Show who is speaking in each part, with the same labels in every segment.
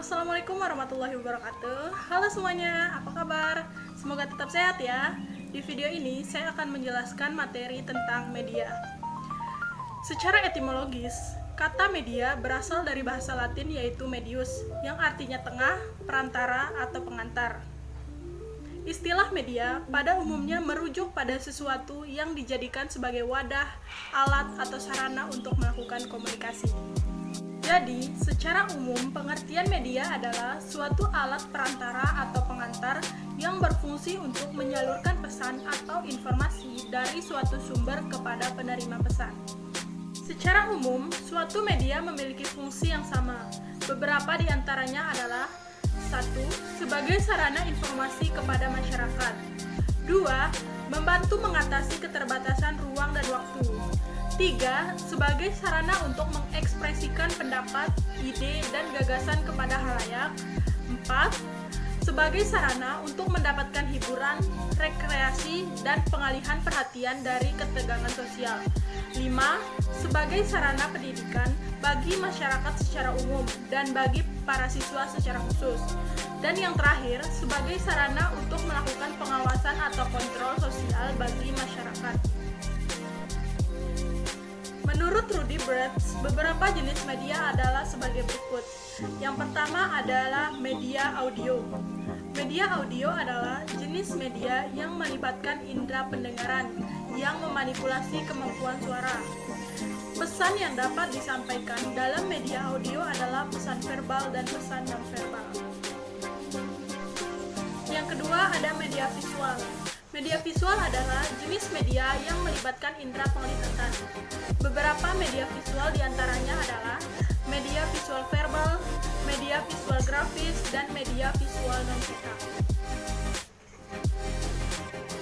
Speaker 1: Assalamualaikum warahmatullahi wabarakatuh. Halo semuanya, apa kabar? Semoga tetap sehat ya. Di video ini saya akan menjelaskan materi tentang media. Secara etimologis, kata media berasal dari bahasa Latin yaitu medius, yang artinya tengah, perantara, atau pengantar. Istilah media pada umumnya merujuk pada sesuatu yang dijadikan sebagai wadah, alat, atau sarana untuk melakukan komunikasi. Jadi, secara umum, pengertian media adalah suatu alat perantara atau pengantar yang berfungsi untuk menyalurkan pesan atau informasi dari suatu sumber kepada penerima pesan. Secara umum, suatu media memiliki fungsi yang sama. Beberapa di antaranya adalah 1. Sebagai sarana informasi kepada masyarakat. 2. Membantu mengatasi keterbatasan ruang dan waktu. 3. Sebagai sarana untuk mengekspresikan pendapat, ide, dan gagasan kepada halayak. 4. Sebagai sarana untuk mendapatkan hiburan, rekreasi, dan pengalihan perhatian dari ketegangan sosial. 5. Sebagai sarana pendidikan bagi masyarakat secara umum dan bagi para siswa secara khusus. Dan yang terakhir, sebagai sarana untuk melakukan pengawasan atau kontrol sosial bagi masyarakat. Menurut Rudy Brechts, beberapa jenis media adalah sebagai berikut. Yang pertama adalah media audio. Media audio adalah jenis media yang melibatkan indera pendengaran yang memanipulasi kemampuan suara. Pesan yang dapat disampaikan dalam media audio adalah pesan verbal dan pesan non-verbal. Yang kedua ada media visual. Media visual adalah jenis media yang melibatkan indera penglihatan. Beberapa media visual diantaranya adalah media visual verbal, media visual grafis, dan media visual non-cetak.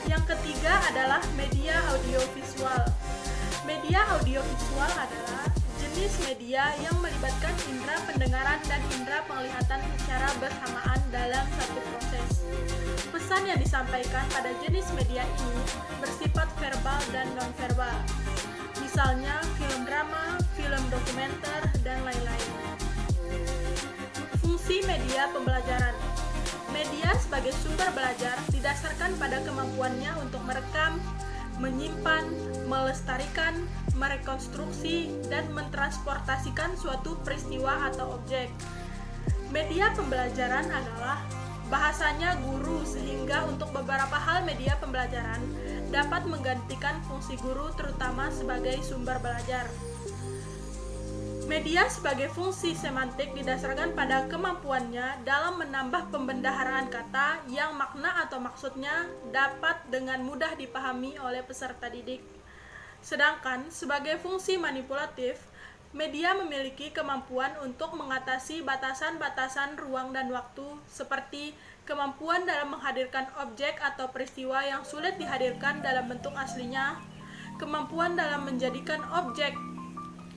Speaker 1: Yang ketiga adalah media audiovisual. Media audiovisual adalah jenis media yang melibatkan indera pendengaran dan indera penglihatan secara bersamaan dalam satu proses. Pesan yang disampaikan pada jenis media ini bersifat verbal dan non-verbal. Misalnya film drama, film dokumenter, dan lain-lain. Fungsi media pembelajaran. Media sebagai sumber belajar didasarkan pada kemampuannya untuk merekam, menyimpan, melestarikan, merekonstruksi, dan mentransportasikan suatu peristiwa atau objek. Media pembelajaran adalah bahasanya guru, sehingga untuk beberapa hal media pembelajaran dapat menggantikan fungsi guru, terutama sebagai sumber belajar. Media sebagai fungsi semantik didasarkan pada kemampuannya dalam menambah pembendaharaan kata yang makna atau maksudnya dapat dengan mudah dipahami oleh peserta didik. Sedangkan sebagai fungsi manipulatif, media memiliki kemampuan untuk mengatasi batasan-batasan ruang dan waktu, seperti kemampuan dalam menghadirkan objek atau peristiwa yang sulit dihadirkan dalam bentuk aslinya, kemampuan dalam menjadikan objek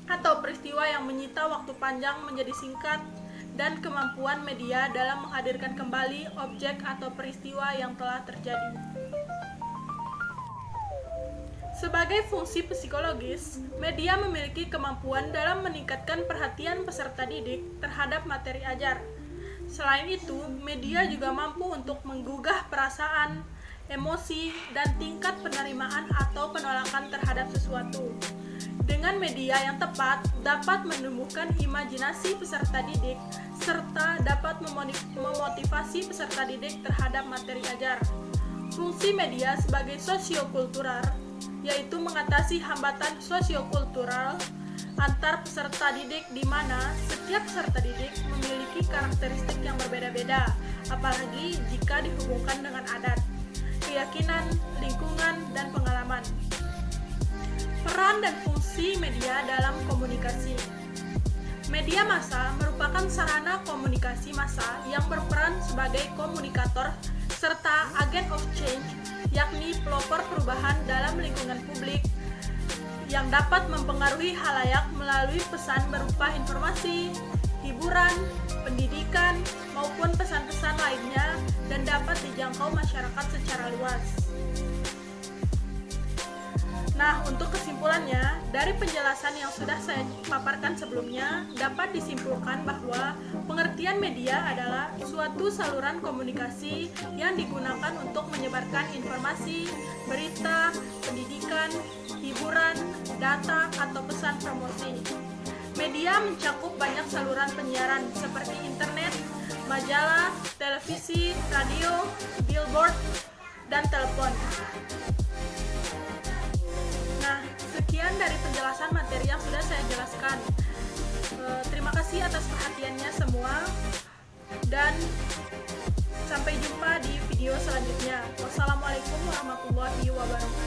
Speaker 1: atau peristiwa yang menyita waktu panjang menjadi singkat, dan kemampuan media dalam menghadirkan kembali objek atau peristiwa yang telah terjadi. Sebagai fungsi psikologis, media memiliki kemampuan dalam meningkatkan perhatian peserta didik terhadap materi ajar. Selain itu, media juga mampu untuk menggugah perasaan, emosi, dan tingkat penerimaan atau penolakan terhadap sesuatu. Dengan media yang tepat, dapat menumbuhkan imajinasi peserta didik, serta dapat memotivasi peserta didik terhadap materi ajar. Fungsi media sebagai sosiokultural, yaitu mengatasi hambatan sosiokultural antar peserta didik, di mana setiap peserta didik memiliki karakteristik yang berbeda-beda, apalagi jika dihubungkan dengan adat, keyakinan, lingkungan, dan pengalaman. Peran dan fungsi media dalam komunikasi. Media massa merupakan sarana komunikasi massa yang berperan sebagai komunikator serta agent of change, yakni pelopor perubahan dalam lingkungan publik yang dapat mempengaruhi halayak melalui pesan berupa informasi, hiburan, pendidikan, maupun pesan-pesan lainnya, dan dapat dijangkau masyarakat secara luas. Nah, untuk kesimpulannya, dari penjelasan yang sudah saya paparkan sebelumnya, dapat disimpulkan bahwa pengertian media adalah suatu saluran komunikasi yang digunakan untuk menyebarkan informasi, berita, pendidikan, hiburan, data, atau pesan promosi. Media mencakup banyak saluran penyiaran seperti internet, majalah, televisi, radio, billboard, dan telepon. Nah, sekian dari penjelasan materi yang sudah saya jelaskan. Terima kasih atas perhatiannya semua, dan sampai jumpa di video selanjutnya. Wassalamualaikum warahmatullahi wabarakatuh.